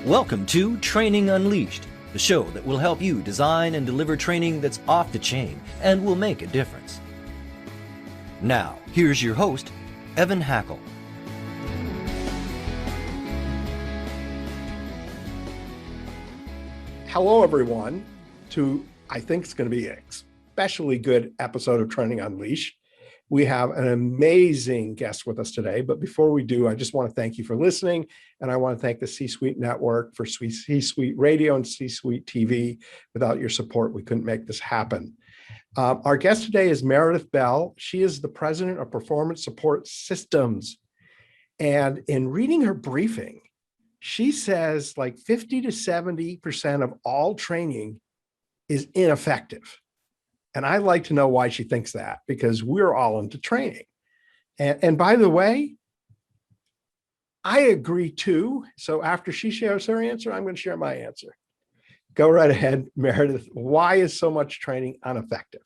Welcome to Training Unleashed, the show that will help you design and deliver training that's off the chain and will make a difference. Now, here's your host, Evan Hackle. Hello, everyone, to I think it's going to be an especially good episode of Training Unleashed. We have an amazing guest with us today, but before we do, I just want to thank you for listening, and I want to thank the C-Suite Network for C-Suite Radio and C-Suite TV. Without your support, we couldn't make this happen. Our guest today is Meredith Bell. She is the president of Performance Support Systems, and in reading her briefing, she says like 50 to 70% of all training is ineffective. And I'd like to know why she thinks that, because we're all into training. And by the way, I agree too. So after she shares her answer, I'm going to share my answer. Go right ahead, Meredith. Why is so much training ineffective?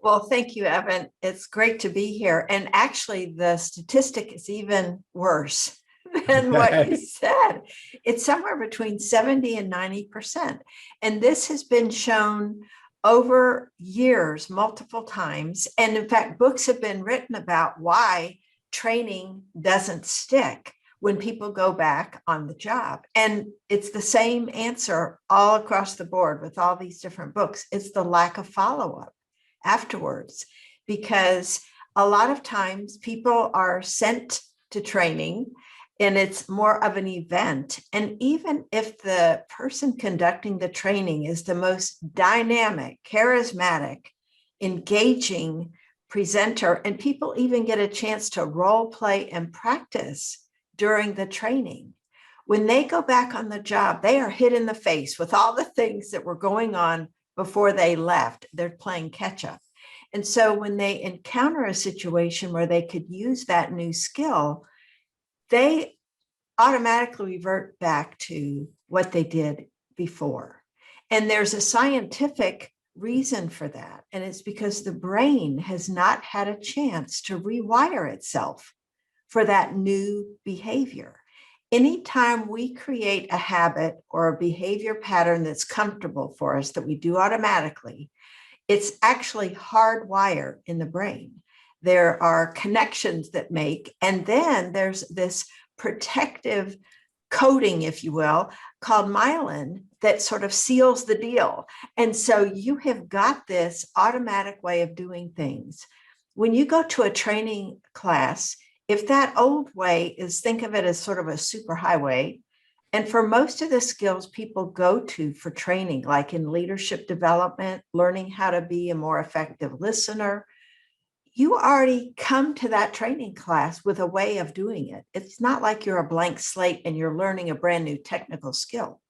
Well, thank you, Evan. It's great to be here. And actually, the statistic is even worse than what you said. It's somewhere between 70 and 90%. And this has been shown over years, multiple times. And in fact, books have been written about why training doesn't stick when people go back on the job. And it's the same answer all across the board with all these different books. It's the lack of follow-up afterwards, because a lot of times people are sent to training and it's more of an event. And even if the person conducting the training is the most dynamic, charismatic, engaging presenter, and people even get a chance to role play and practice during the training, when they go back on the job, they are hit in the face with all the things that were going on before they left. They're playing catch up. And so when they encounter a situation where they could use that new skill, they automatically revert back to what they did before. And there's a scientific reason for that. And it's because the brain has not had a chance to rewire itself for that new behavior. Anytime we create a habit or a behavior pattern that's comfortable for us, that we do automatically, it's actually hardwired in the brain. There are connections that make, and then there's this protective coating, if you will, called myelin that sort of seals the deal. And so you have got this automatic way of doing things. When you go to a training class, if that old way is, think of it as sort of a superhighway. And for most of the skills people go to for training, like in leadership development, learning how to be a more effective listener, you already come to that training class with a way of doing it. It's not like you're a blank slate and you're learning a brand new technical skill.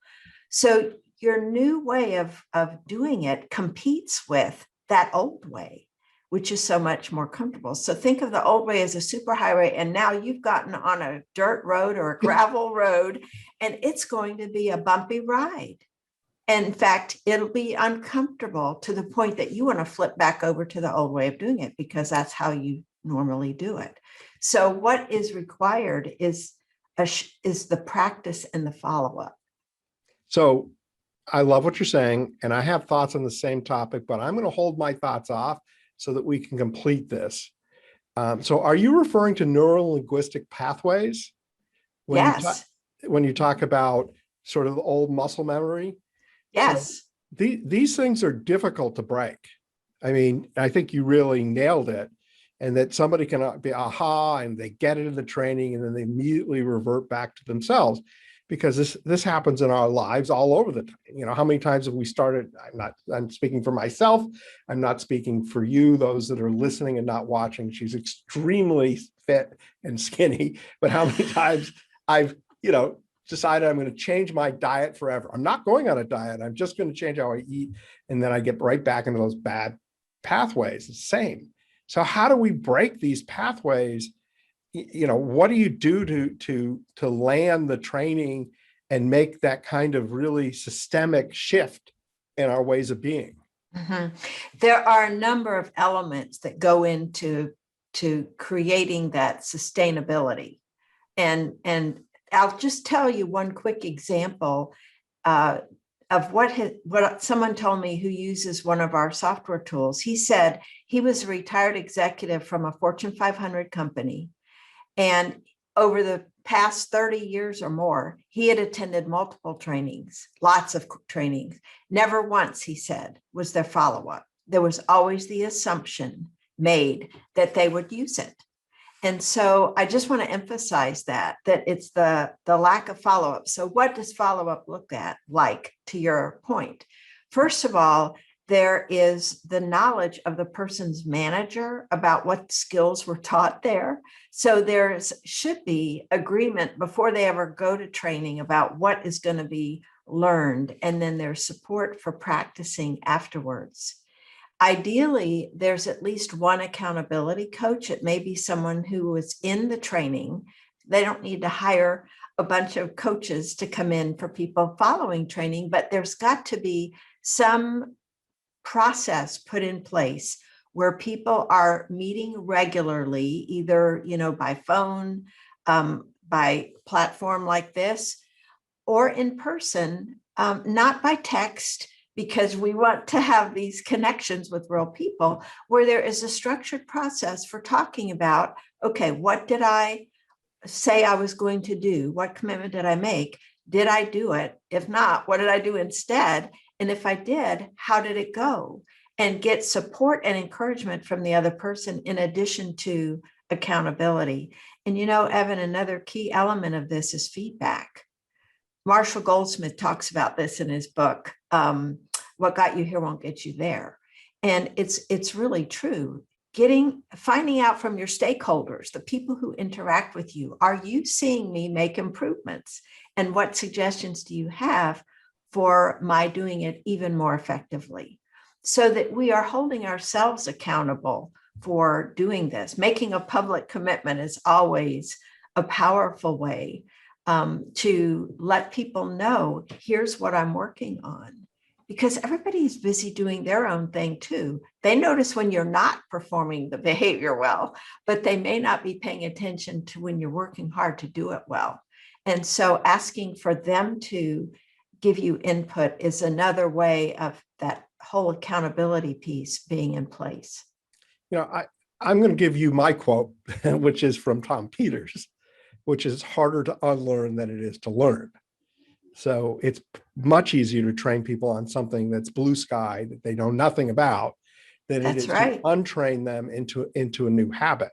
So your new way of doing it competes with that old way, which is so much more comfortable. So think of the old way as a superhighway, and now you've gotten on a dirt road or a gravel road, and it's going to be a bumpy ride. And in fact, it'll be uncomfortable to the point that you want to flip back over to the old way of doing it, because that's how you normally do it. So what is required is the practice and the follow-up. So I love what you're saying, and I have thoughts on the same topic, but I'm going to hold my thoughts off so that we can complete this. So are you referring to neurolinguistic pathways? Yes. When you talk about sort of the old muscle memory? Yes. So these things are difficult to break. I mean, I think you really nailed it. And that somebody can be aha, and they get it in the training, and then they immediately revert back to themselves, because this happens in our lives all over the time. You know, how many times have we started? I'm speaking for myself. I'm not speaking for you, those that are listening and not watching. She's extremely fit and skinny, but how many times I've, decided I'm going to change my diet forever. I'm not going on a diet. I'm just going to change how I eat. And then I get right back into those bad pathways. It's the same. So how do we break these pathways? What do you do to land the training and make that kind of really systemic shift in our ways of being? Mm-hmm. There are a number of elements that go into creating that sustainability. And I'll just tell you one quick example of what someone told me who uses one of our software tools. He said he was a retired executive from a Fortune 500 company. And over the past 30 years or more, he had attended multiple trainings, lots of trainings. Never once, he said, was there follow-up. There was always the assumption made that they would use it. And so I just want to emphasize that it's the lack of follow-up. So what does follow-up look like, to your point? First of all, there is the knowledge of the person's manager about what skills were taught there. So there should be agreement before they ever go to training about what is going to be learned. And then there's support for practicing afterwards. Ideally, there's at least one accountability coach. It may be someone who was in the training. They don't need to hire a bunch of coaches to come in for people following training, but there's got to be some process put in place where people are meeting regularly, either, by phone, by platform like this, or in person, not by text, because we want to have these connections with real people, where there is a structured process for talking about, okay, what did I say I was going to do? What commitment did I make? Did I do it? If not, what did I do instead? And if I did, how did it go? And get support and encouragement from the other person in addition to accountability. And Evan, another key element of this is feedback. Marshall Goldsmith talks about this in his book, What Got You Here Won't Get You There. And it's really true. Finding out from your stakeholders, the people who interact with you, are you seeing me make improvements? And what suggestions do you have for my doing it even more effectively? So that we are holding ourselves accountable for doing this. Making a public commitment is always a powerful way to let people know, here's what I'm working on. Because everybody's busy doing their own thing too. They notice when you're not performing the behavior well, but they may not be paying attention to when you're working hard to do it well. And so asking for them to give you input is another way of that whole accountability piece being in place. I'm going to give you my quote, which is from Tom Peters, which is harder to unlearn than it is to learn. So it's much easier to train people on something that's blue sky that they know nothing about than it is to untrain them into a new habit.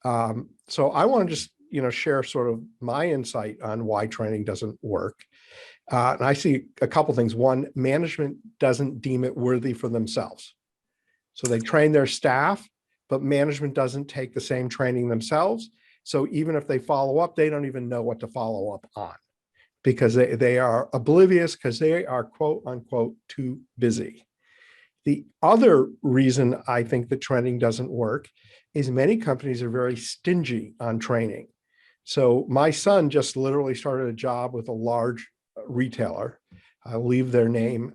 So I want to just share sort of my insight on why training doesn't work. And I see a couple things. One, management doesn't deem it worthy for themselves. So they train their staff, but management doesn't take the same training themselves. So even if they follow up, they don't even know what to follow up on because they are oblivious because they are quote unquote too busy. The other reason I think that training doesn't work is many companies are very stingy on training. So my son just literally started a job with a large retailer. I will leave their name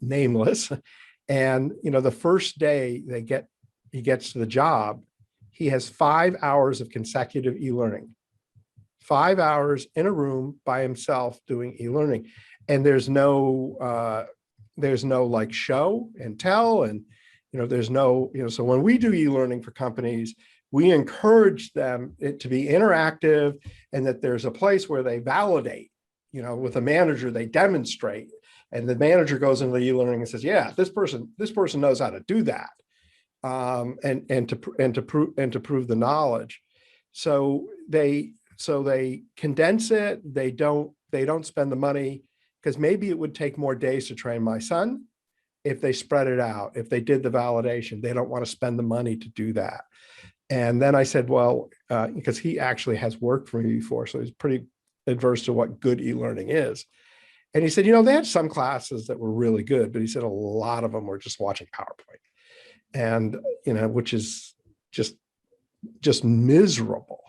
nameless. And the first day he gets to the job, he has 5 hours of consecutive e-learning. 5 hours in a room by himself doing e-learning. And there's no like show and tell, and there's no, so when we do e-learning for companies, we encourage them to be interactive and that there's a place where they validate, with a manager, they demonstrate, and the manager goes into the e-learning and says, yeah, this person knows how to do that. And to prove the knowledge. So they condense it. They don't spend the money because maybe it would take more days to train my son if they spread it out, if they did the validation. They don't want to spend the money to do that. And then I said, well, because he actually has worked for me before, so he's pretty adverse to what good e-learning is. And he said, they had some classes that were really good, but he said a lot of them were just watching PowerPoint. And, which is just miserable.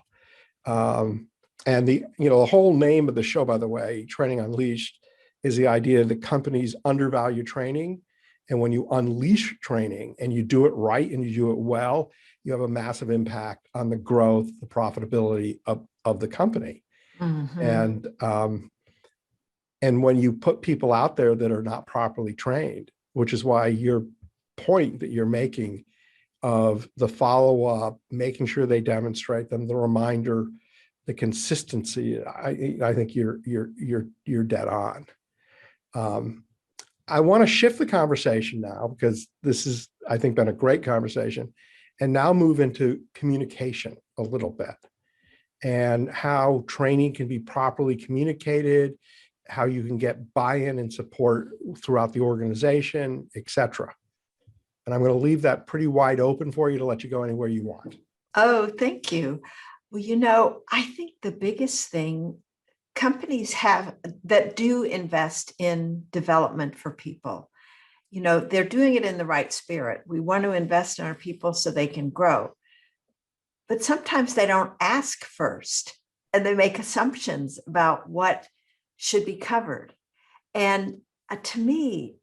And the whole name of the show, by the way, Training Unleashed, is the idea that companies undervalue training. And when you unleash training and you do it right and you do it well, you have a massive impact on the growth, the profitability of the company. Mhm. And when you put people out there that are not properly trained, which is why your point that you're making of the follow-up, making sure they demonstrate them, the reminder, the consistency, I think you're dead on. I want to shift the conversation now because this has, I think, been a great conversation, and now move into communication a little bit and how training can be properly communicated, how you can get buy-in and support throughout the organization, et cetera. And I'm going to leave that pretty wide open for you to let you go anywhere you want. Oh, thank you. Well, I think the biggest thing companies have that do invest in development for people, they're doing it in the right spirit. We want to invest in our people so they can grow. But sometimes they don't ask first and they make assumptions about what should be covered. And to me,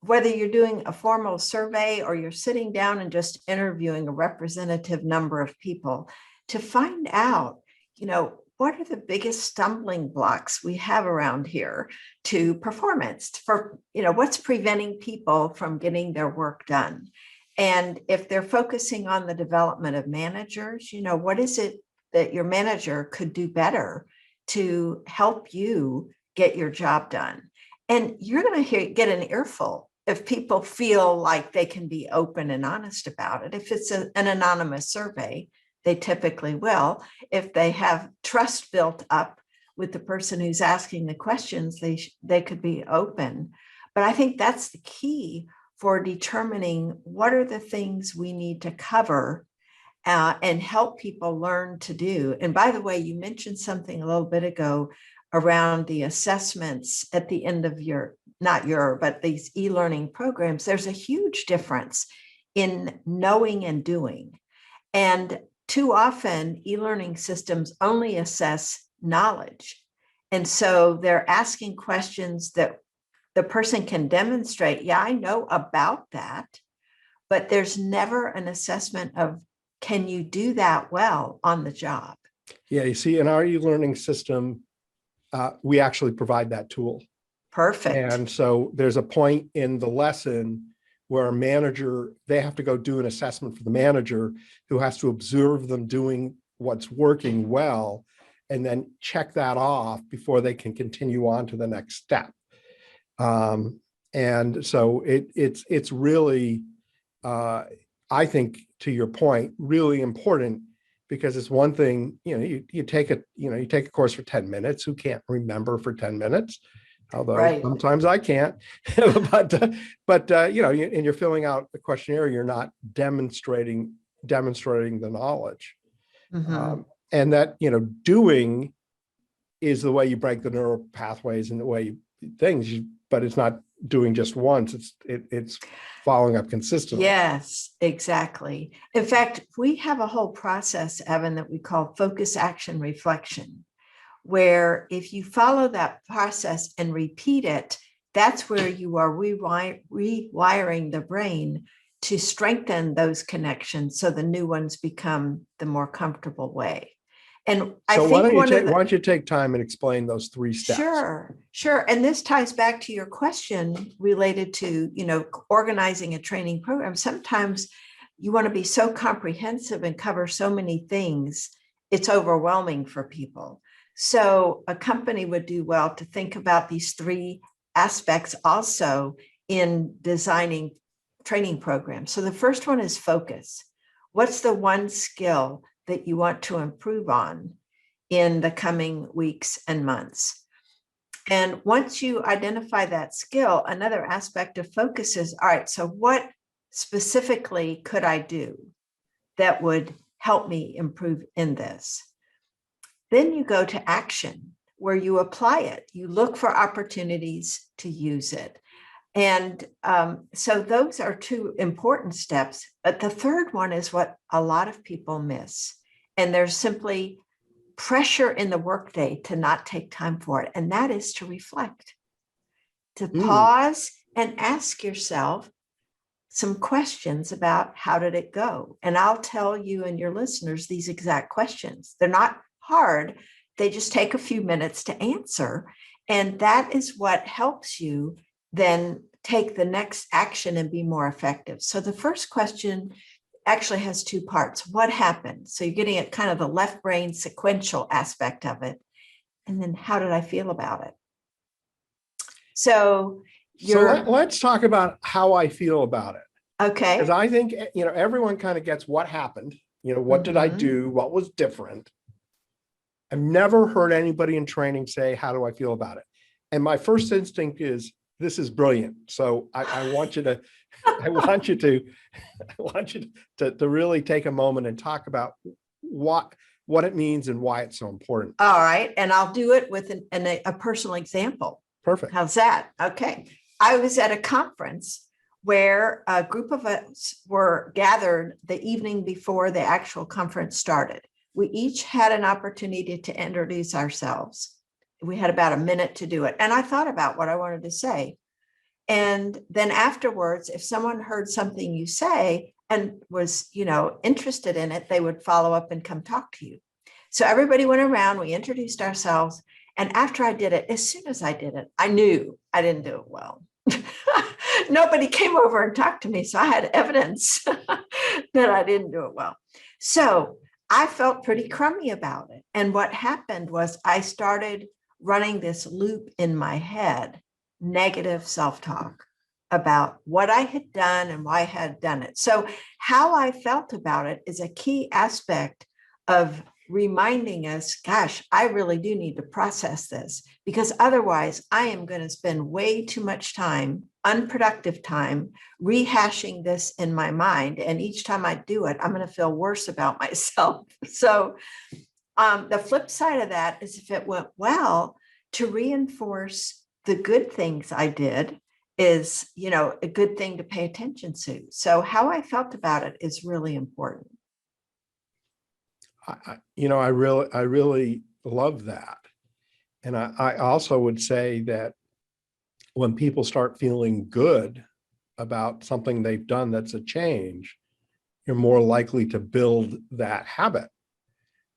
whether you're doing a formal survey or you're sitting down and just interviewing a representative number of people to find out, what are the biggest stumbling blocks we have around here to performance for, what's preventing people from getting their work done? And if they're focusing on the development of managers, what is it that your manager could do better to help you get your job done? And you're going to get an earful if people feel like they can be open and honest about it. If it's an anonymous survey, they typically will. If they have trust built up with the person who's asking the questions, they could be open. But I think that's the key for determining what are the things we need to cover and help people learn to do. And by the way, you mentioned something a little bit ago around the assessments at the end of but these e-learning programs. There's a huge difference in knowing and doing. And too often, e-learning systems only assess knowledge. And so they're asking questions that the person can demonstrate, yeah, I know about that, but there's never an assessment of, can you do that well on the job? Yeah, you see, in our e-learning system, we actually provide that tool. Perfect. And so there's a point in the lesson where a manager, they have to go do an assessment for the manager who has to observe them doing what's working well and then check that off before they can continue on to the next step. And so it's really, I think, to your point, really important, because it's one thing, you take a course for 10 minutes. Who can't remember for 10 minutes? Although right. Sometimes I can't, but and you're filling out the questionnaire, you're not demonstrating the knowledge. Mm-hmm. And that, doing is the way you break the neural pathways and the way but it's not doing just once, it's following up consistently. Yes, exactly. In fact, we have a whole process, Evan, that we call focus, action, reflection, where if you follow that process and repeat it, that's where you are rewiring the brain to strengthen those connections so the new ones become the more comfortable way. And I think why don't you take time and explain those 3 steps? Sure. And this ties back to your question related to, organizing a training program. Sometimes you want to be so comprehensive and cover so many things, it's overwhelming for people. So a company would do well to think about these 3 aspects also in designing training programs. So the first one is focus. What's the one skill that you want to improve on in the coming weeks and months? And once you identify that skill, another aspect of focus is, all right, so what specifically could I do that would help me improve in this? Then you go to action, where you apply it. You look for opportunities to use it. And so those are 2 important steps. But the third one is what a lot of people miss. And there's simply pressure in the workday to not take time for it. And that is to reflect, to pause and ask yourself some questions about how did it go? And I'll tell you and your listeners these exact questions. They're not hard. they just take a few minutes to answer. And that is what helps you then take the next action and be more effective. So the first question actually has two parts. What happened? So you're getting at kind of the left brain sequential aspect of it. And then how did I feel about it? So let's talk about how I feel about it. Okay. Because I think, everyone kind of gets what happened. What did I do? What was different? I've never heard anybody in training say, how do I feel about it? And my first instinct is, this is brilliant. So I want you to, I want you to really take a moment and talk about what it means and why it's so important. All right. And I'll do it with a personal example. Perfect. How's that? Okay. I was at a conference where a group of us were gathered the evening before the actual conference started. We each had an opportunity to introduce ourselves. We had about a minute to do it. And I thought about what I wanted to say. And then afterwards, if someone heard something you say and was, interested in it, they would follow up and come talk to you. So everybody went around, we introduced ourselves. And after I did it, as soon as I did it, I knew I didn't do it well. Nobody came over and talked to me. So I had evidence that I didn't do it well. So I felt pretty crummy about it. And what happened was I started running this loop in my head, negative self-talk about what I had done and why I had done it. So how I felt about it is a key aspect of reminding us, gosh, I really do need to process this, because otherwise I am going to spend way too much time, unproductive time, rehashing this in my mind. And each time I do it, I'm going to feel worse about myself. So the flip side of that is, if it went well, to reinforce the good things I did is, a good thing to pay attention to. So how I felt about it is really important. I really love that. And I also would say that when people start feeling good about something they've done that's a change, you're more likely to build that habit,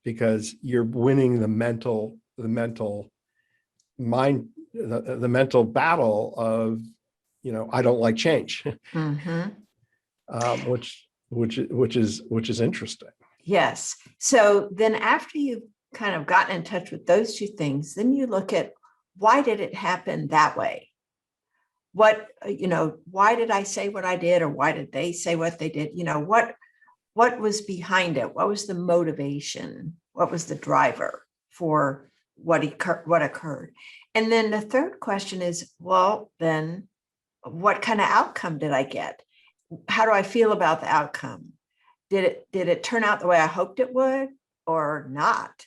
because you're winning the mental battle of, I don't like change, Mm-hmm. which is interesting. Yes. So then after you've kind of gotten in touch with those two things, then you look at, why did it happen that way? Why did I say what I did, or why did they say what they did? What was behind it? What was the motivation? What was the driver for what occurred? And then the third question is, well, then what kind of outcome did I get? How do I feel about the outcome? Did it turn out the way I hoped it would, or not?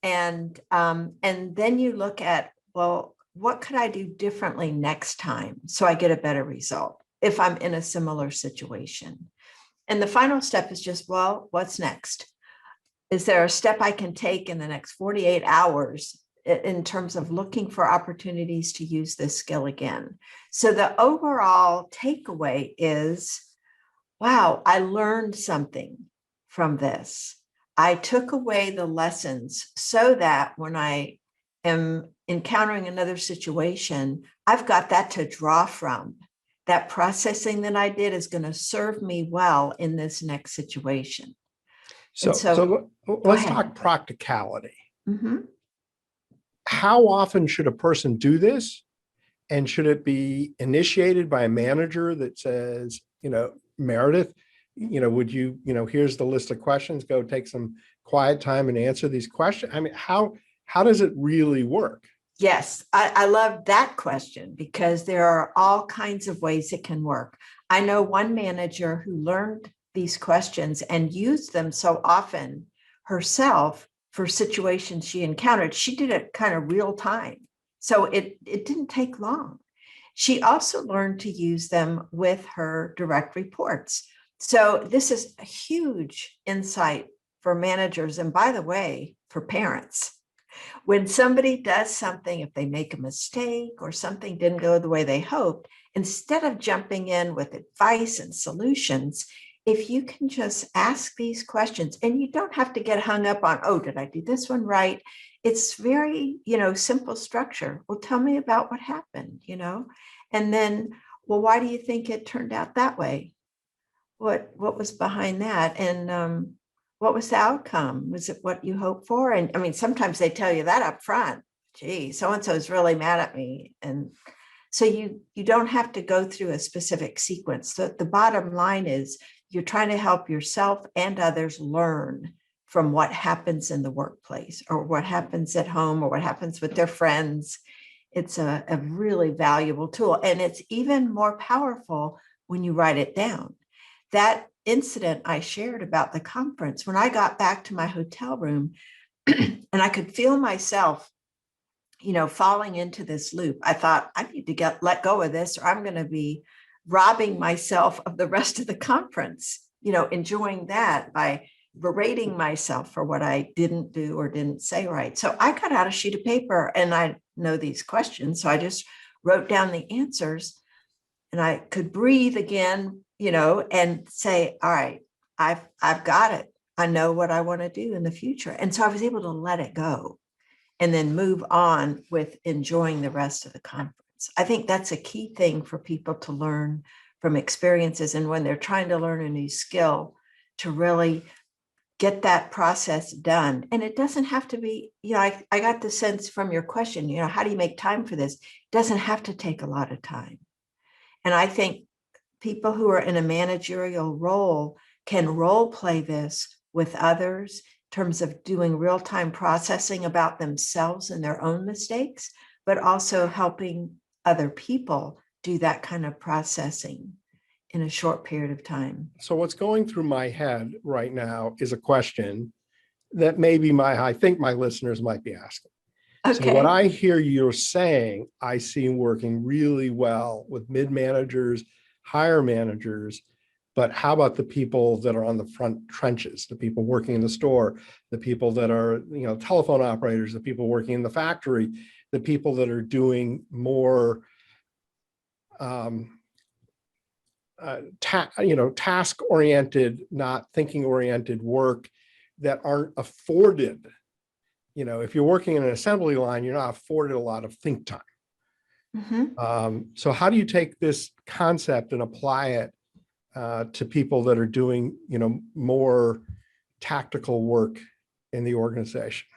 And then you look at, well, what could I do differently next time so I get a better result if I'm in a similar situation? And the final step is just, well, what's next? Is there a step I can take in the next 48 hours in terms of looking for opportunities to use this skill again? So the overall takeaway is, wow, I learned something from this. I took away the lessons so that when I am encountering another situation, I've got that to draw from. That processing that I did is going to serve me well in this next situation. So let's talk practicality. Mm-hmm. How often should a person do this? And should it be initiated by a manager that says, Meredith, would you, here's the list of questions, go take some quiet time and answer these questions? I mean, how does it really work? Yes, I love that question, because there are all kinds of ways it can work. I know one manager who learned these questions and used them so often herself for situations she encountered. She did it kind of real time. So it didn't take long. She also learned to use them with her direct reports. So this is a huge insight for managers. And by the way, for parents. When somebody does something, if they make a mistake or something didn't go the way they hoped, instead of jumping in with advice and solutions, if you can just ask these questions, and you don't have to get hung up on, oh, did I do this one right? it's very, simple structure. Well, tell me about what happened, and then, well, why do you think it turned out that way? What was behind that? And what was the outcome? Was it what you hoped for? And I mean, sometimes they tell you that up front. Gee, so-and-so is really mad at me. And so you don't have to go through a specific sequence. The bottom line is you're trying to help yourself and others learn from what happens in the workplace or what happens at home or what happens with their friends. It's a really valuable tool. And it's even more powerful when you write it down. That incident I shared about the conference, when I got back to my hotel room and I could feel myself, falling into this loop, I thought, I need to let go of this, or I'm going to be robbing myself of the rest of the conference, enjoying that by berating myself for what I didn't do or didn't say right. So I got out a sheet of paper and I know these questions. So I just wrote down the answers and I could breathe again, and say, all right, I've got it. I know what I want to do in the future. And so I was able to let it go and then move on with enjoying the rest of the conference. I think that's a key thing for people to learn from experiences. And when they're trying to learn a new skill, to really get that process done. And it doesn't have to be, I got the sense from your question, how do you make time for this? It doesn't have to take a lot of time. And I think people who are in a managerial role can role play this with others in terms of doing real-time processing about themselves and their own mistakes, but also helping other people do that kind of processing in a short period of time. So what's going through my head right now is a question that I think my listeners might be asking. Okay. So what I hear you're saying, I see working really well with mid-managers, higher managers, but how about the people that are on the front trenches, the people working in the store, the people that are, telephone operators, the people working in the factory, the people that are doing more task-oriented, not thinking-oriented work that aren't afforded. If you're working in an assembly line, you're not afforded a lot of think time. Mm-hmm. So how do you take this concept and apply it to people that are doing, more tactical work in the organization?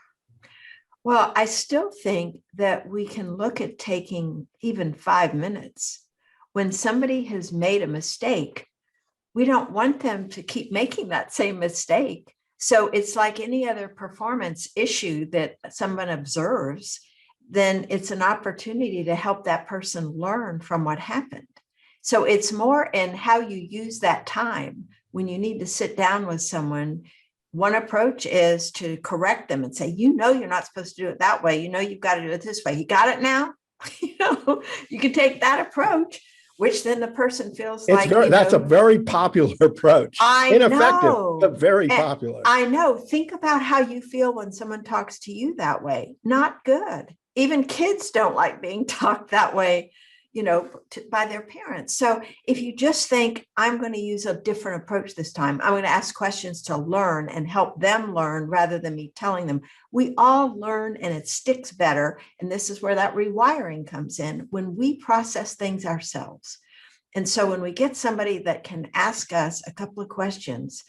Well, I still think that we can look at taking even 5 minutes. When somebody has made a mistake, we don't want them to keep making that same mistake. So it's like any other performance issue that someone observes, then it's an opportunity to help that person learn from what happened. So it's more in how you use that time when you need to sit down with someone. One approach is to correct them and say, you're not supposed to do it that way. You've got to do it this way. You got it now? You can take that approach, which then the person feels that's a very popular approach. Ineffective, know, but very popular. I know. Think about how you feel when someone talks to you that way. Not good. Even kids don't like being talked that way, by their parents. So if you just think, I'm going to use a different approach this time, I'm going to ask questions to learn and help them learn rather than me telling them. We all learn and it sticks better. And this is where that rewiring comes in when we process things ourselves. And so when we get somebody that can ask us a couple of questions,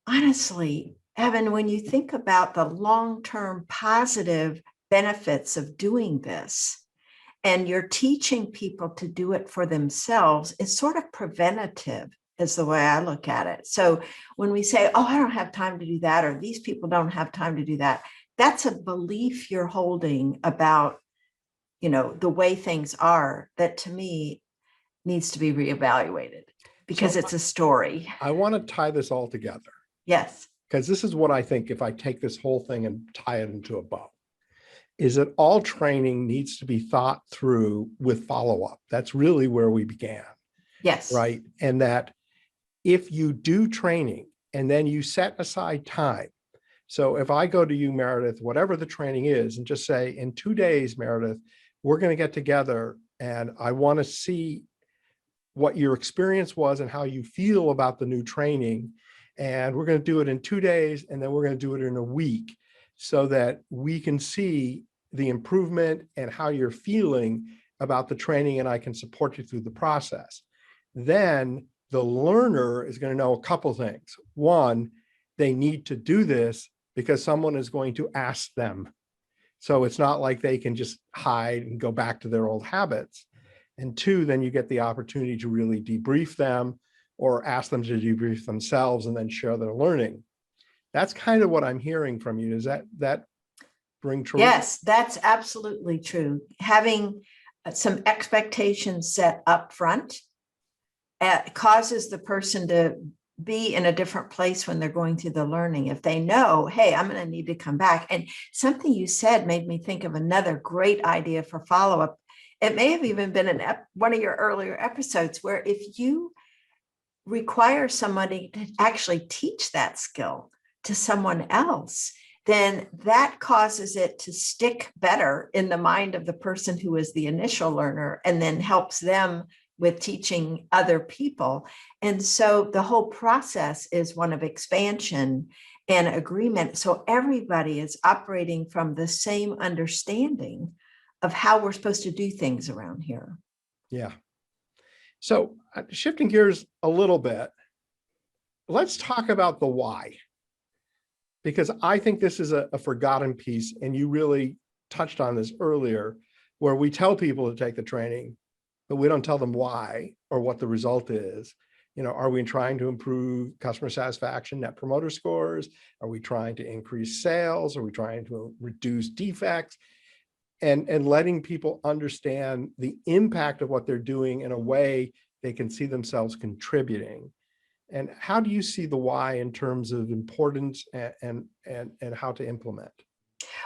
honestly, Evan, when you think about the long-term positive benefits of doing this, and you're teaching people to do it for themselves, it's sort of preventative is the way I look at it. So when we say, oh, I don't have time to do that, or these people don't have time to do that, that's a belief you're holding about, the way things are that to me needs to be reevaluated because it's a story. I want to tie this all together. Yes. Because this is what I think if I take this whole thing and tie it into a bow, is that all training needs to be thought through with follow-up. That's really where we began. Yes. Right. And that if you do training and then you set aside time. So if I go to you, Meredith, whatever the training is, and just say, in 2 days, Meredith, we're going to get together and I want to see what your experience was and how you feel about the new training. And we're going to do it in 2 days, and then we're going to do it in a week. so that we can see the improvement and how you're feeling about the training, and I can support you through the process. Then the learner is going to know a couple things. One, they need to do this because someone is going to ask them. So it's not like they can just hide and go back to their old habits. And two, then you get the opportunity to really debrief them or ask them to debrief themselves and then share their learning. That's kind of what I'm hearing from you. Does that ring true? Yes, that's absolutely true. Having some expectations set up front causes the person to be in a different place when they're going through the learning. If they know, hey, I'm going to need to come back. And something you said made me think of another great idea for follow-up. It may have even been in one of your earlier episodes, where if you require somebody to actually teach that skill to someone else, then that causes it to stick better in the mind of the person who is the initial learner, and then helps them with teaching other people. And so the whole process is one of expansion and agreement. So everybody is operating from the same understanding of how we're supposed to do things around here. Yeah. So shifting gears a little bit, let's talk about the why, because I think this is a forgotten piece, and you really touched on this earlier, where we tell people to take the training, but we don't tell them why or what the result is. Are we trying to improve customer satisfaction, net promoter scores? Are we trying to increase sales? Are we trying to reduce defects? And letting people understand the impact of what they're doing in a way they can see themselves contributing. And how do you see the why in terms of importance and how to implement?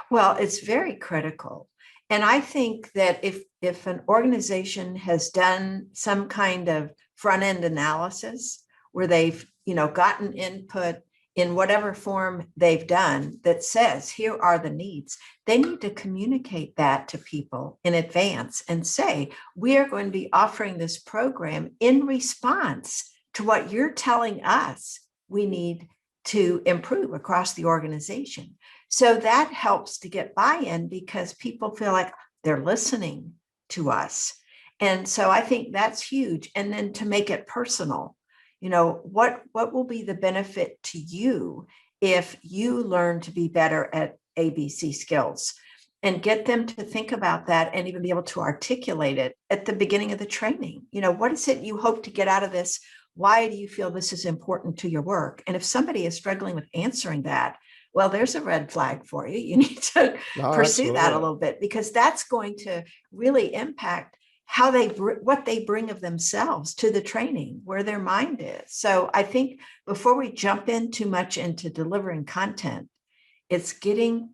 Well, it's very critical. And I think that if an organization has done some kind of front-end analysis where they've, gotten input in whatever form they've done that says, here are the needs, they need to communicate that to people in advance and say, we are going to be offering this program in response to what you're telling us we need to improve across the organization. So that helps to get buy-in, because people feel like they're listening to us. And so I think that's huge. And then to make it personal, what will be the benefit to you if you learn to be better at ABC skills, and get them to think about that and even be able to articulate it at the beginning of the training. What is it you hope to get out of this? Why do you feel this is important to your work? And if somebody is struggling with answering that, well, there's a red flag for you. You need to pursue that a little bit, because that's going to really impact how what they bring of themselves to the training, where their mind is. So I think before we jump in too much into delivering content, it's getting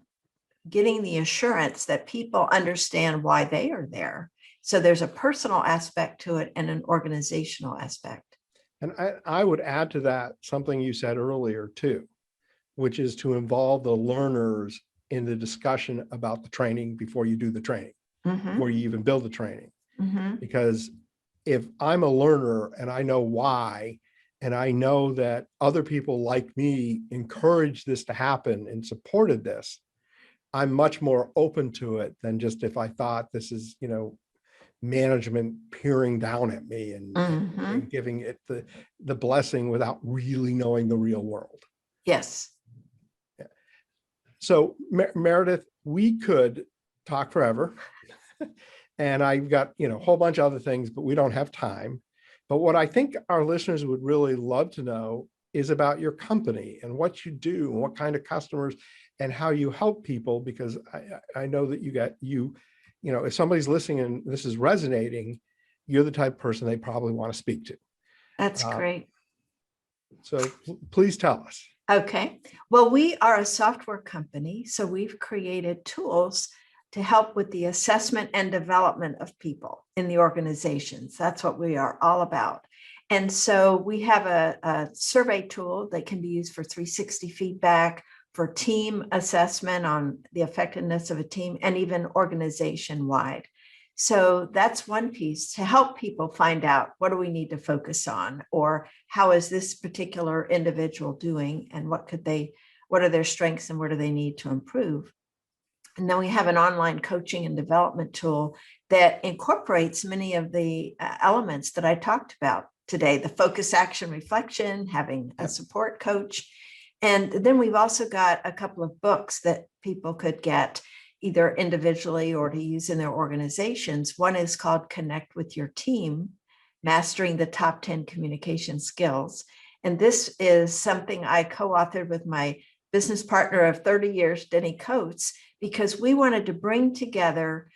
the assurance that people understand why they are there. So there's a personal aspect to it and an organizational aspect. And I would add to that something you said earlier too, which is to involve the learners in the discussion about the training before you do the training, before you even build the training. Because if I'm a learner and I know why, and I know that other people like me encouraged this to happen and supported this, I'm much more open to it than just if I thought this is, management peering down at me and giving it the blessing without really knowing the real world. Yes. Yeah. So Meredith, we could talk forever. And I've got, a whole bunch of other things, but we don't have time. But what I think our listeners would really love to know is about your company and what you do and what kind of customers and how you help people, because I know that if somebody's listening and this is resonating, you're the type of person they probably want to speak to. That's great. So please tell us. Okay. Well, we are a software company, so we've created tools to help with the assessment and development of people in the organizations. That's what we are all about. And so we have a survey tool that can be used for 360 feedback, for team assessment on the effectiveness of a team, and even organization-wide. So that's one piece to help people find out, what do we need to focus on, or how is this particular individual doing, and what could they what are their strengths and what do they need to improve. And then we have an online coaching and development tool that incorporates many of the elements that I talked about today, the focus, action, reflection, having a support coach. And then we've also got a couple of books that people could get either individually or to use in their organizations. One is called Connect with Your Team, Mastering the Top 10 Communication Skills. And this is something I co-authored with my business partner of 30 years, Denny Coates, because we wanted to bring together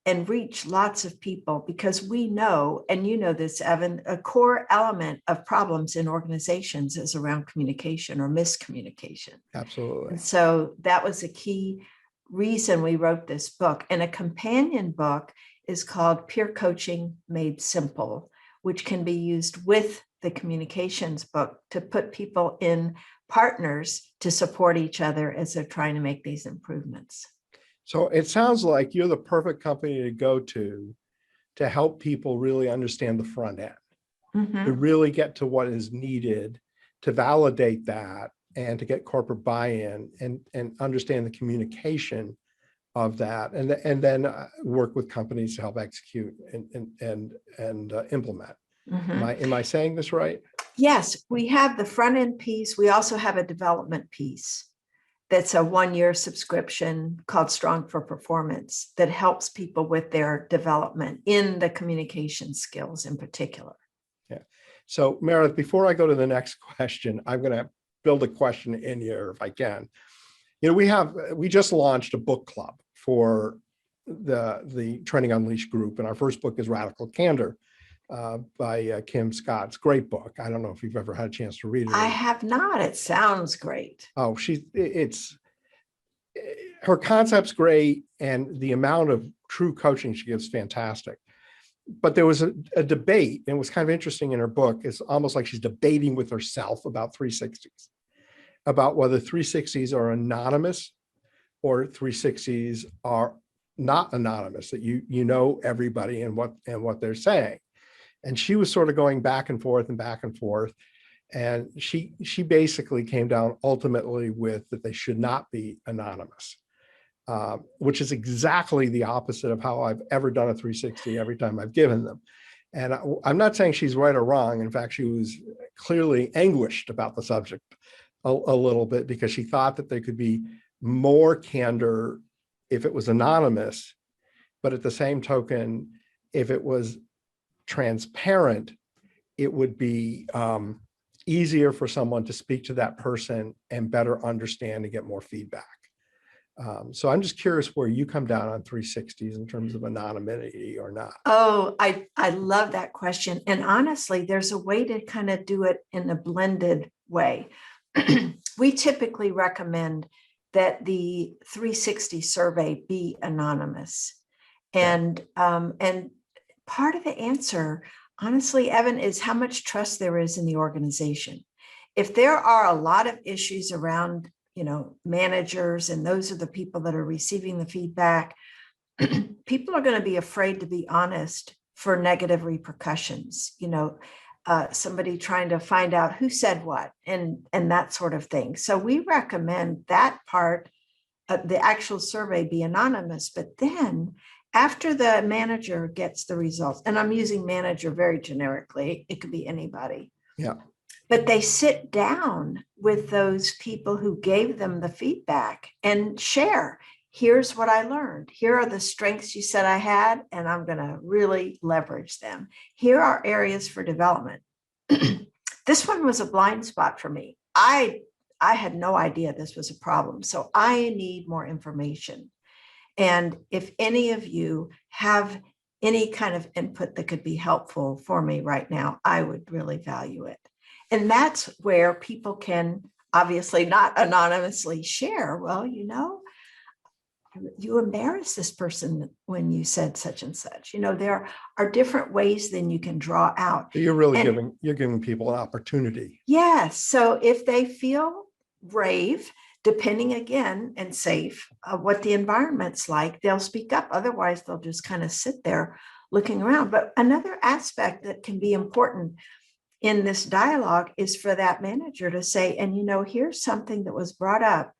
and reach lots of people, because we know, and you know this, Evan, a core element of problems in organizations is around communication or miscommunication. Absolutely. And so that was a key reason we wrote this book. And a companion book is called Peer Coaching Made Simple, which can be used with the communications book to put people in partners to support each other as they're trying to make these improvements. So it sounds like you're the perfect company to go to help people really understand the front end, to really get to what is needed, to validate that, and to get corporate buy-in and understand the communication of that, and then work with companies to help execute and implement. Am I saying this right? Yes, we have the front end piece. We also have a development piece that's a 1-year subscription called Strong for Performance that helps people with their development in the communication skills in particular. Yeah. So Meredith, before I go to the next question, I'm going to build a question in here if I can. You know, we just launched a book club for the Training Unleashed group, and our first book is Radical Candor by Kim Scott. It's a great book. I don't know if you've ever had a chance to read it. I have not. It sounds great. Oh, her concept's great, and the amount of true coaching she gives is fantastic. But there was a debate, and it was kind of interesting in her book. It's almost like she's debating with herself about 360s, about whether 360s are anonymous or 360s are not anonymous, that you know everybody and what they're saying. And she was sort of going back and forth and back and forth. And she basically came down ultimately with that they should not be anonymous, which is exactly the opposite of how I've ever done a 360 every time I've given them. And I'm not saying she's right or wrong. In fact, she was clearly anguished about the subject a little bit, because she thought that there could be more candor if it was anonymous. But at the same token, if it was transparent, it would be easier for someone to speak to that person and better understand and get more feedback. So I'm just curious where you come down on 360s in terms of anonymity or not. Oh, I love that question. And honestly, there's a way to kind of do it in a blended way. We typically recommend that the 360 survey be anonymous. And part of the answer, honestly, Evan, is how much trust there is in the organization. If there are a lot of issues around, managers, and those are the people that are receiving the feedback, people are going to be afraid to be honest for negative repercussions, somebody trying to find out who said what and that sort of thing. So we recommend that part of the actual survey be anonymous, but then after the manager gets the results, and I'm using manager very generically, it could be anybody. Yeah. But they sit down with those people who gave them the feedback and share. Here's what I learned. Here are the strengths you said I had, and I'm going to really leverage them. Here are areas for development. This one was a blind spot for me. I had no idea this was a problem. So I need more information. And if any of you have any kind of input that could be helpful for me right now, I would really value it. And that's where people can obviously not anonymously share. Well, you embarrassed this person when you said such and such. There are different ways then you can draw out. You're really giving people an opportunity. Yes. So if they feel brave, depending again and safe what the environment's like, they'll speak up. Otherwise, they'll just kind of sit there looking around. But another aspect that can be important in this dialogue is for that manager to say, and here's something that was brought up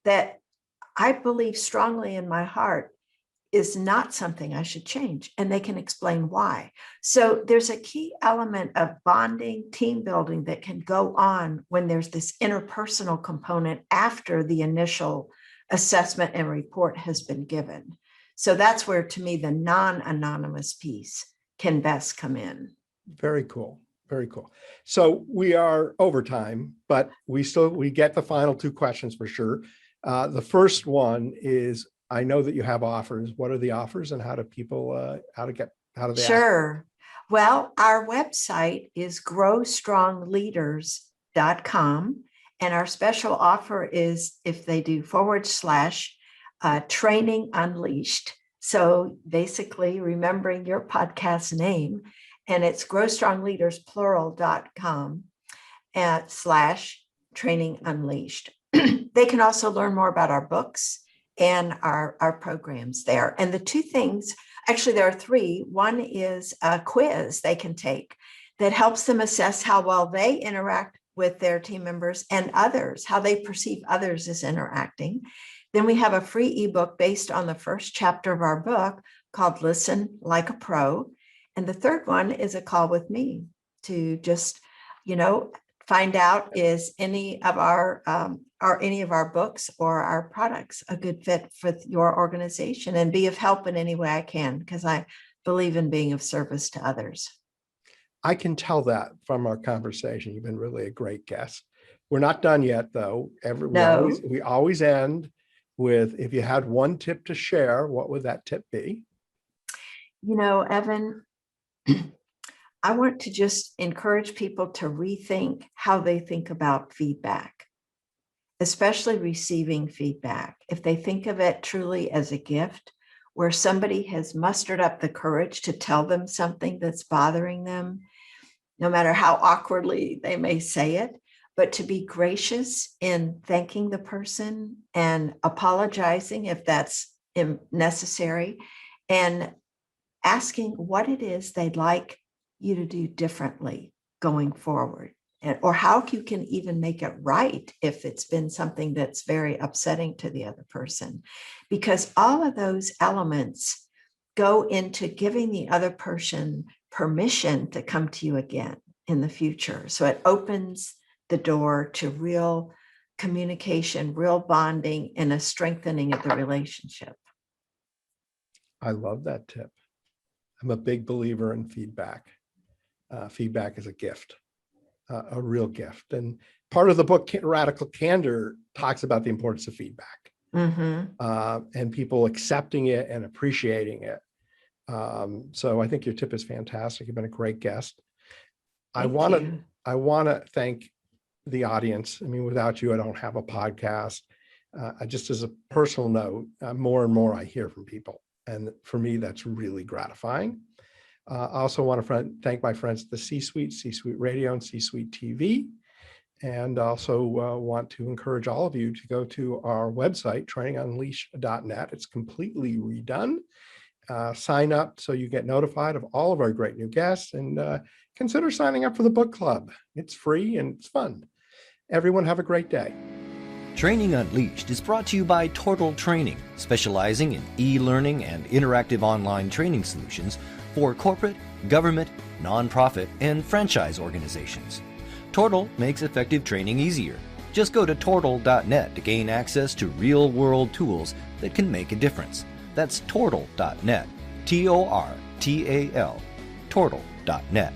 that I believe strongly in my heart is not something I should change. And they can explain why. So there's a key element of bonding, team building that can go on when there's this interpersonal component after the initial assessment and report has been given. So that's where, to me, the non-anonymous piece can best come in. Very cool. Very cool. So we are over time, but we get the final two questions for sure. The first one is, I know that you have offers. What are the offers, and how do people, how do they Sure. Well, our website is growstrongleaders.com. And our special offer is if they do / training unleashed. So basically remembering your podcast name, and it's growstrongleadersplural.com / training unleashed. They can also learn more about our books and our programs there. And the two things, actually there are three. One is a quiz they can take that helps them assess how well they interact with their team members and others, how they perceive others as interacting. Then we have a free ebook based on the first chapter of our book called Listen Like a Pro. And the third one is a call with me to just, find out, is any of our books or our products a good fit for your organization, and be of help in any way I can, because I believe in being of service to others. I can tell that from our conversation. You've been really a great guest. We're not done yet, though. We always end with, if you had one tip to share, what would that tip be? Evan, I want to just encourage people to rethink how they think about feedback, especially receiving feedback. If they think of it truly as a gift, where somebody has mustered up the courage to tell them something that's bothering them, no matter how awkwardly they may say it, but to be gracious in thanking the person and apologizing if that's necessary, and asking what it is they'd like you to do differently going forward, or how you can even make it right if it's been something that's very upsetting to the other person. Because all of those elements go into giving the other person permission to come to you again in the future. So it opens the door to real communication, real bonding, and a strengthening of the relationship. I love that tip. I'm a big believer in feedback. Feedback is a gift, a real gift. And part of the book, Radical Candor, talks about the importance of feedback, and people accepting it and appreciating it. So I think your tip is fantastic. You've been a great guest. I want to thank the audience. I mean, without you, I don't have a podcast. Just as a personal note, more and more I hear from people. And for me, that's really gratifying. I also want to thank my friends at the C-Suite, C-Suite Radio, and C-Suite TV. And also want to encourage all of you to go to our website, trainingunleashed.net. It's completely redone. Sign up so you get notified of all of our great new guests, and consider signing up for the book club. It's free and it's fun. Everyone have a great day. Training Unleashed is brought to you by Tortal Training, specializing in e-learning and interactive online training solutions for corporate, government, nonprofit, and franchise organizations. Tortal makes effective training easier. Just go to tortal.net to gain access to real-world tools that can make a difference. That's tortal.net, Tortal, tortal.net.